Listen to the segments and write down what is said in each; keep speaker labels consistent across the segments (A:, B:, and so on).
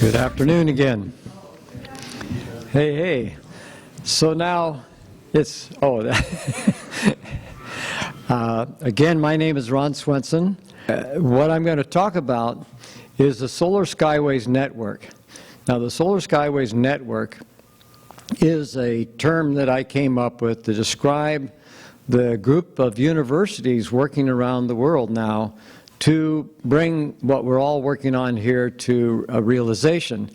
A: Good afternoon again. Hey. So now it's, again, my name is Ron Swenson. What I'm going to talk about is the Solar Skyways Network. Now, the Solar Skyways Network is a term that I came up with to describe the group of universities working around the world now to bring what we're all working on here to a realization,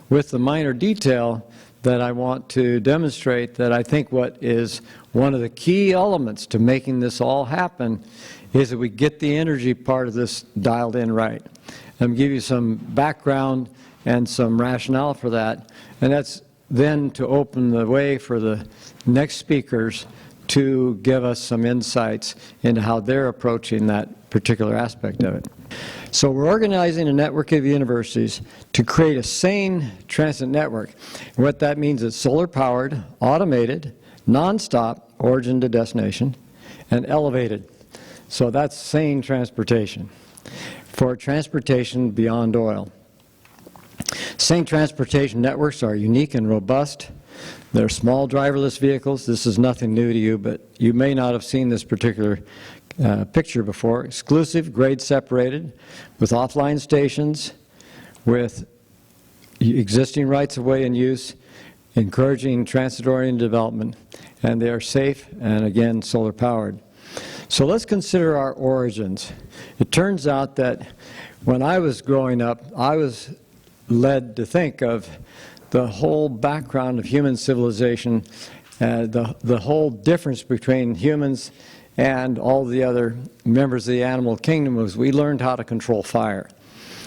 A: with the minor detail that I want to demonstrate that I think what is one of the key elements to making this all happen is that we get the energy part of this dialed in right. I'm going to give you some background and some rationale for that, and that's then to open the way for the next speakers to give us some insights into how they're approaching that particular aspect of it. So we're organizing a network of universities to create a sane transit network. And what that means is solar-powered, automated, non-stop, origin to destination, and elevated. So that's sane transportation for transportation beyond oil. Sane transportation networks are unique and robust. They're small driverless vehicles. This is nothing new to you, but you may not have seen this particular picture before. Exclusive, grade separated, with offline stations, with existing rights-of-way in use, encouraging transit-oriented development, and they are safe and, again, solar-powered. So let's consider our origins. It turns out that when I was growing up, I was led to think of the whole background of human civilization, the whole difference between humans and all the other members of the animal kingdom was we learned how to control fire.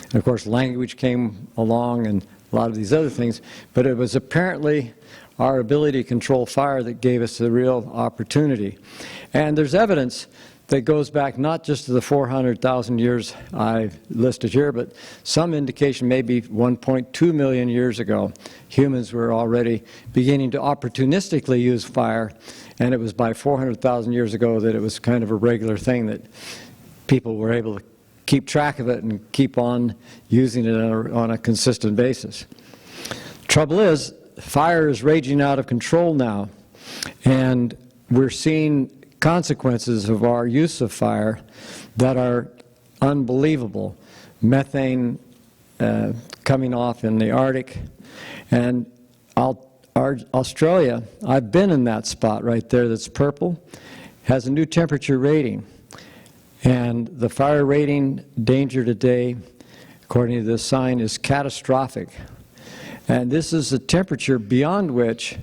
A: And of course, language came along and a lot of these other things, but it was apparently our ability to control fire that gave us the real opportunity. And there's evidence that goes back not just to the 400,000 years I've listed here, but some indication maybe 1.2 million years ago, humans were already beginning to opportunistically use fire, and it was by 400,000 years ago that it was kind of a regular thing that people were able to keep track of it and keep on using it on a consistent basis. Trouble is, fire is raging out of control now, and we're seeing consequences of our use of fire that are unbelievable. Methane coming off in the Arctic, and Australia, I've been in that spot right there that's purple, has a new temperature rating, and the fire rating danger today, according to this sign, is catastrophic. And this is the temperature beyond which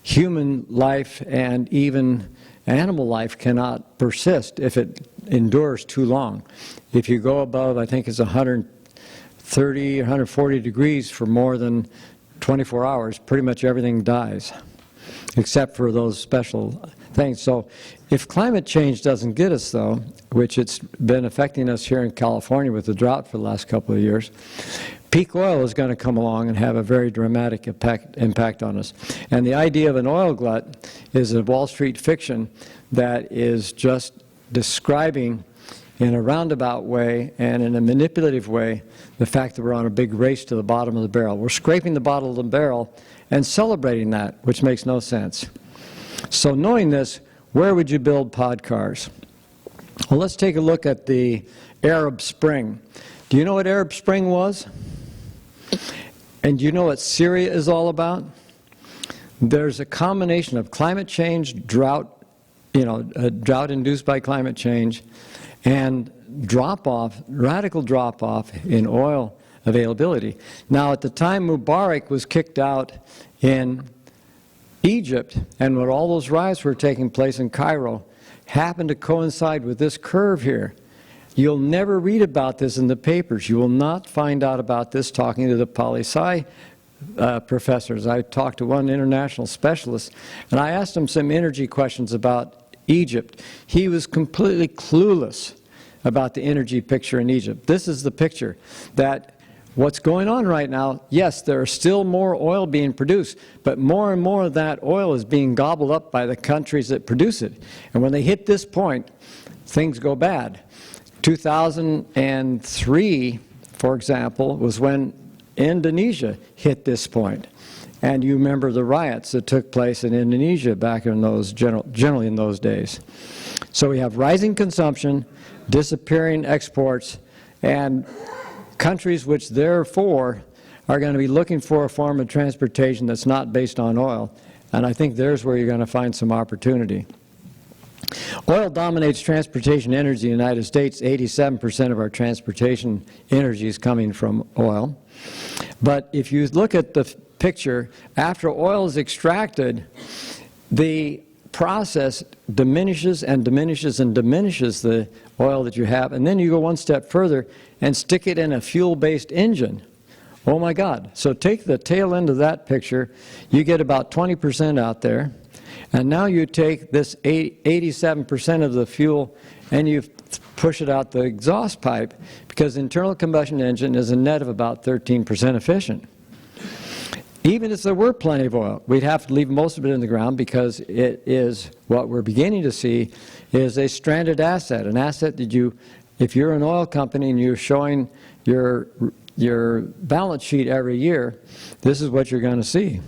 A: human life and even animal life cannot persist if it endures too long. If you go above, I think it's 130 or 140 degrees for more than 24 hours, pretty much everything dies, except for those special things. So if climate change doesn't get us, though, which it's been affecting us here in California with the drought for the last couple of years, peak oil is going to come along and have a very dramatic impact on us. And the idea of an oil glut is a Wall Street fiction that is just describing in a roundabout way and in a manipulative way the fact that we're on a big race to the bottom of the barrel. We're scraping the bottom of the barrel and celebrating that, which makes no sense. So knowing this, where would you build Podcars? Well, let's take a look at the Arab Spring. Do you know what Arab Spring was? And do you know what Syria is all about? There's a combination of climate change, drought, drought induced by climate change, and drop-off, radical drop-off in oil availability. Now, at the time Mubarak was kicked out in Egypt, and when all those riots were taking place in Cairo, happened to coincide with this curve here. You'll never read about this in the papers. You will not find out about this talking to the poli-sci professors. I talked to one international specialist, and I asked him some energy questions about Egypt. He was completely clueless about the energy picture in Egypt. This is the picture that what's going on right now, yes, there are still more oil being produced, but more and more of that oil is being gobbled up by the countries that produce it. And when they hit this point, things go bad. 2003, for example, was when Indonesia hit this point. And you remember the riots that took place in Indonesia back in those, generally in those days. So we have rising consumption, disappearing exports, and countries which therefore are going to be looking for a form of transportation that's not based on oil. And I think there's where you're going to find some opportunity. Oil dominates transportation energy in the United States. 87% of our transportation energy is coming from oil. But if you look at the picture, after oil is extracted, the process diminishes and diminishes and diminishes the oil that you have, and then you go one step further and stick it in a fuel-based engine. Oh my God. So take the tail end of that picture, you get about 20% out there, and now you take this 87% of the fuel and you push it out the exhaust pipe, because the internal combustion engine is a net of about 13% efficient. Even if there were plenty of oil, we'd have to leave most of it in the ground, because it is what we're beginning to see is a stranded asset, an asset that you, if you're an oil company and you're showing your balance sheet every year, this is what you're going to see.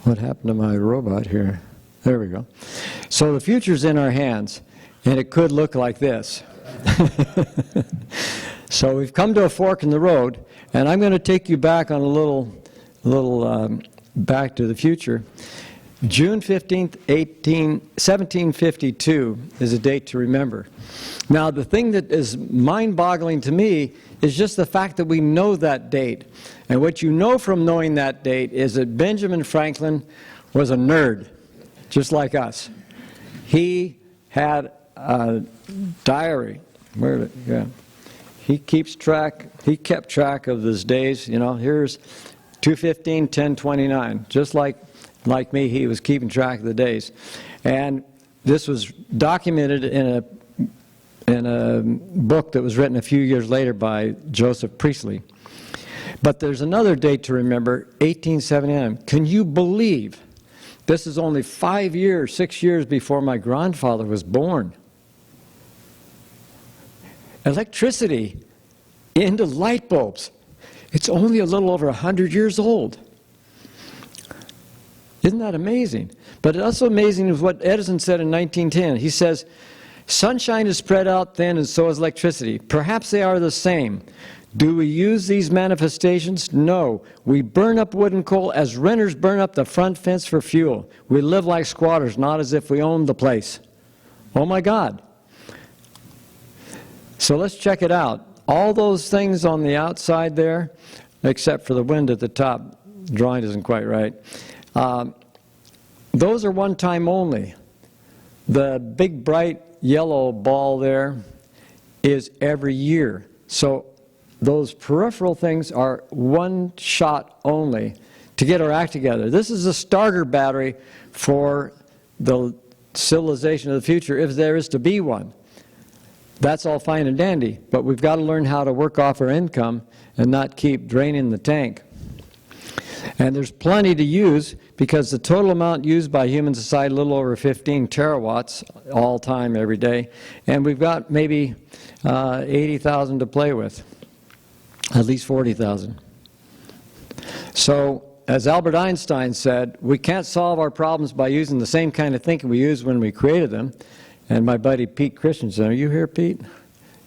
A: What happened to my robot here? There we go. So the future's in our hands, and it could look like this. So we've come to a fork in the road, and I'm going to take you back on a little back to the future. June 15th, 1752 is a date to remember. Now, the thing that is mind-boggling to me is just the fact that we know that date. And what you know from knowing that date is that Benjamin Franklin was a nerd, just like us. He had a diary. Where did it? Yeah. He kept track of his days. You know, here's 2:15, 10:29. Just like me, he was keeping track of the days. And this was documented in a book that was written a few years later by Joseph Priestley. But there's another date to remember, 1879. Can you believe this is only 6 years before my grandfather was born? Electricity into light bulbs. It's only a little over 100 years old. Isn't that amazing? But it's also amazing is what Edison said in 1910. He says, sunshine is spread out thin and so is electricity. Perhaps they are the same. Do we use these manifestations? No. We burn up wood and coal as renters burn up the front fence for fuel. We live like squatters, not as if we owned the place. Oh my God. So let's check it out. All those things on the outside there, except for the wind at the top, the drawing isn't quite right. Those are one time only. The big bright yellow ball there is every year. So those peripheral things are one shot only to get our act together. This is a starter battery for the civilization of the future, if there is to be one. That's all fine and dandy, but we've got to learn how to work off our income and not keep draining the tank. And there's plenty to use, because the total amount used by human society, a little over 15 terawatts all time, every day. And we've got maybe 80,000 to play with, at least 40,000. So, as Albert Einstein said, we can't solve our problems by using the same kind of thinking we used when we created them. And my buddy Pete Christensen, are you here, Pete?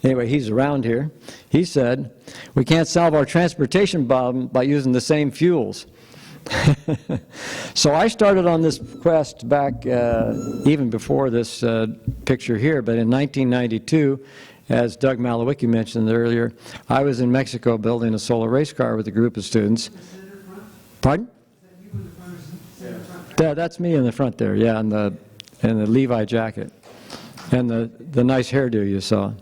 A: Anyway, he's around here. He said, we can't solve our transportation problem by using the same fuels. So I started on this quest back even before this picture here, but in 1992, as Doug Malowicki mentioned earlier, I was in Mexico building a solar race car with a group of students. Pardon? That's me in the front there, yeah, in the Levi jacket. And the nice hairdo you saw.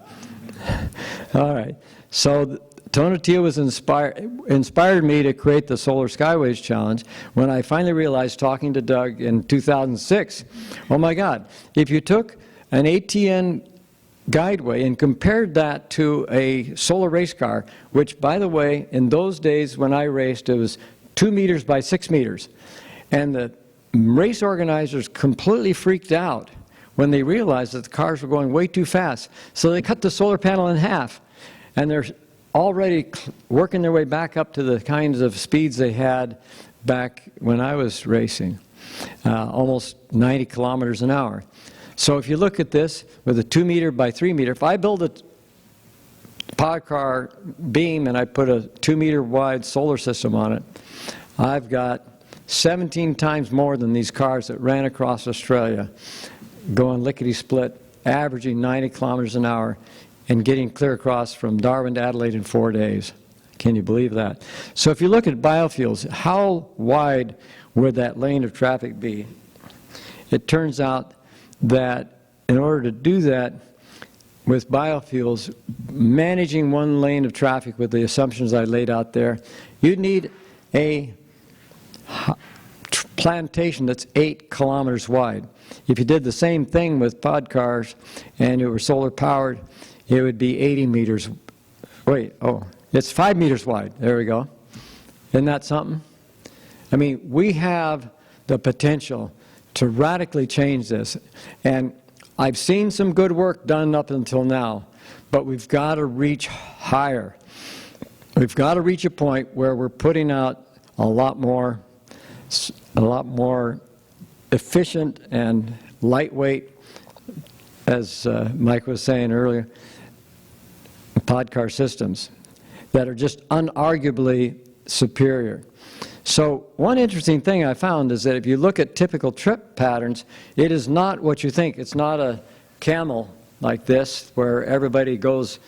A: All right. So Tonatiuh was inspired me to create the Solar Skyways Challenge when I finally realized, talking to Doug in 2006, oh my God, if you took an ATN guideway and compared that to a solar race car, which, by the way, in those days when I raced, it was 2 meters by 6 meters. And the race organizers completely freaked out when they realized that the cars were going way too fast. So they cut the solar panel in half. And they're already working their way back up to the kinds of speeds they had back when I was racing, almost 90 kilometers an hour. So if you look at this with a 2 meter by 3 meter, if I build a Podcar beam and I put a 2 meter wide solar system on it, I've got 17 times more than these cars that ran across Australia, going lickety-split, averaging 90 kilometers an hour, and getting clear across from Darwin to Adelaide in 4 days. Can you believe that? So if you look at biofuels, how wide would that lane of traffic be? It turns out that in order to do that with biofuels, managing one lane of traffic with the assumptions I laid out there, you'd need a plantation that's 8 kilometers wide. If you did the same thing with Podcars and it were solar powered, it would be 80 meters. Wait, oh, it's 5 meters wide. There we go. Isn't that something? I mean, we have the potential to radically change this. And I've seen some good work done up until now, but we've got to reach higher. We've got to reach a point where we're putting out a lot more efficient and lightweight, as Mike was saying earlier, Podcar systems that are just unarguably superior. So one interesting thing I found is that if you look at typical trip patterns, it is not what you think. It's not a camel like this where everybody goes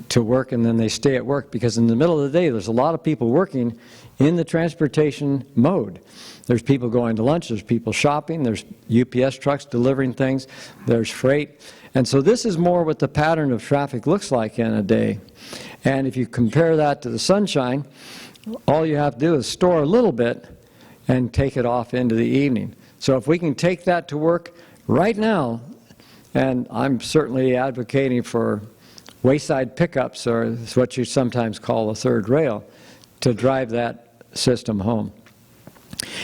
A: to work and then they stay at work, because in the middle of the day there's a lot of people working in the transportation mode. There's people going to lunch, there's people shopping, there's UPS trucks delivering things, there's freight. And so this is more what the pattern of traffic looks like in a day. And if you compare that to the sunshine, all you have to do is store a little bit and take it off into the evening. So if we can take that to work right now, and I'm certainly advocating for wayside pickups, or it's what you sometimes call a third rail, to drive that system home.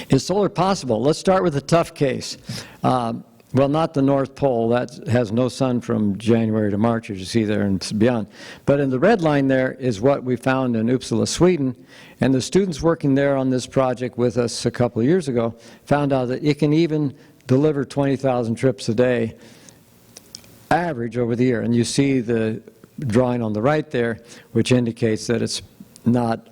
A: Is solar possible? Let's start with the tough case. Well, not the North Pole. That has no sun from January to March, as you see there and beyond. But in the red line there is what we found in Uppsala, Sweden. And the students working there on this project with us a couple of years ago found out that it can even deliver 20,000 trips a day average over the year. And you see the drawing on the right there, which indicates that it's not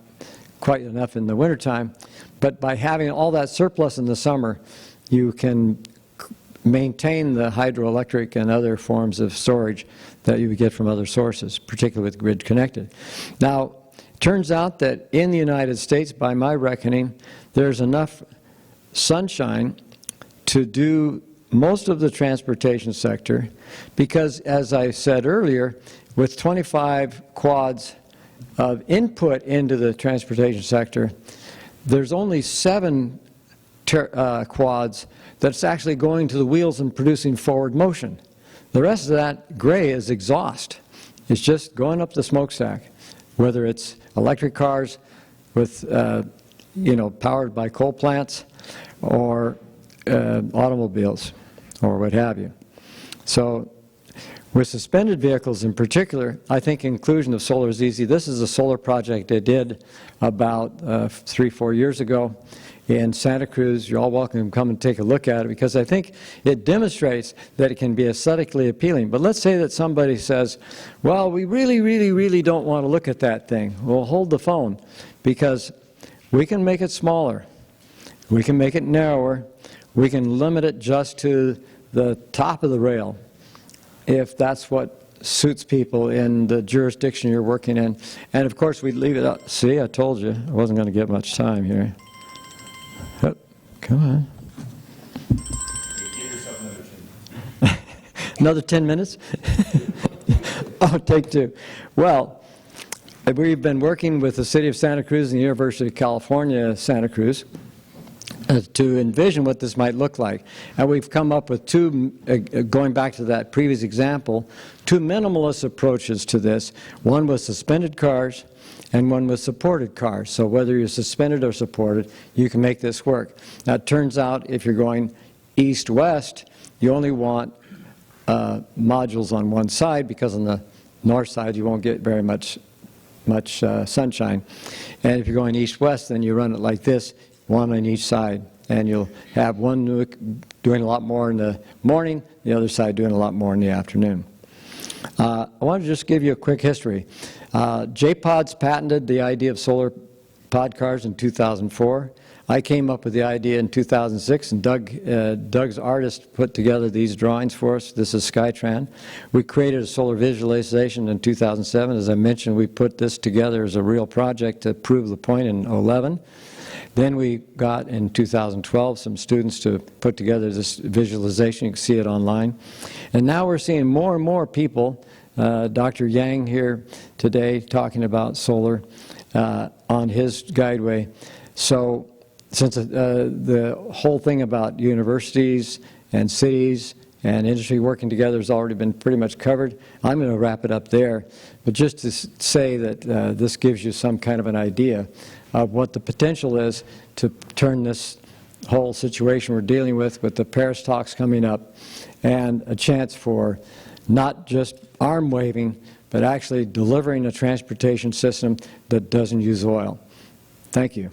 A: quite enough in the wintertime. But by having all that surplus in the summer, you can maintain the hydroelectric and other forms of storage that you would get from other sources, particularly with grid connected. Now, it turns out that in the United States, by my reckoning, there's enough sunshine to do most of the transportation sector, because, as I said earlier, with 25 quads of input into the transportation sector, there's only 7 quads that's actually going to the wheels and producing forward motion. The rest of that gray is exhaust. It's just going up the smokestack, whether it's electric cars with, powered by coal plants, or automobiles, or what have you. So with suspended vehicles in particular, I think inclusion of solar is easy. This is a solar project I did about 3-4 years ago in Santa Cruz. You're all welcome to come and take a look at it, because I think it demonstrates that it can be aesthetically appealing. But let's say that somebody says, well, we really don't want to look at that thing. Well, hold the phone, because we can make it smaller. We can make it narrower. We can limit it just to the top of the rail, if that's what suits people in the jurisdiction you're working in. And of course, we leave it up. See, I told you I wasn't going to get much time here. Oh, come on. Give yourself another 10 minutes. Another 10 minutes? Oh, take 2. Well, we've been working with the City of Santa Cruz and the University of California, Santa Cruz, to envision what this might look like. And we've come up with 2, going back to that previous example, 2 minimalist approaches to this. One was suspended cars, and one was supported cars. So whether you're suspended or supported, you can make this work. Now, it turns out if you're going east-west, you only want modules on one side, because on the north side you won't get very much much sunshine. And if you're going east-west, then you run it like this, one on each side. And you'll have one doing a lot more in the morning, the other side doing a lot more in the afternoon. I want to just give you a quick history. J-Pods patented the idea of solar podcars in 2004. I came up with the idea in 2006, and Doug's artist put together these drawings for us. This is Skytran. We created a solar visualization in 2007. As I mentioned, we put this together as a real project to prove the point in 2011. Then we got, in 2012, some students to put together this visualization. You can see it online. And now we're seeing more and more people, Dr. Yang here today, talking about solar on his guideway. So since the whole thing about universities and cities and industry working together has already been pretty much covered, I'm going to wrap it up there. But just to say that this gives you some kind of an idea of what the potential is to turn this whole situation we're dealing with the Paris talks coming up, and a chance for not just arm waving, but actually delivering a transportation system that doesn't use oil. Thank you.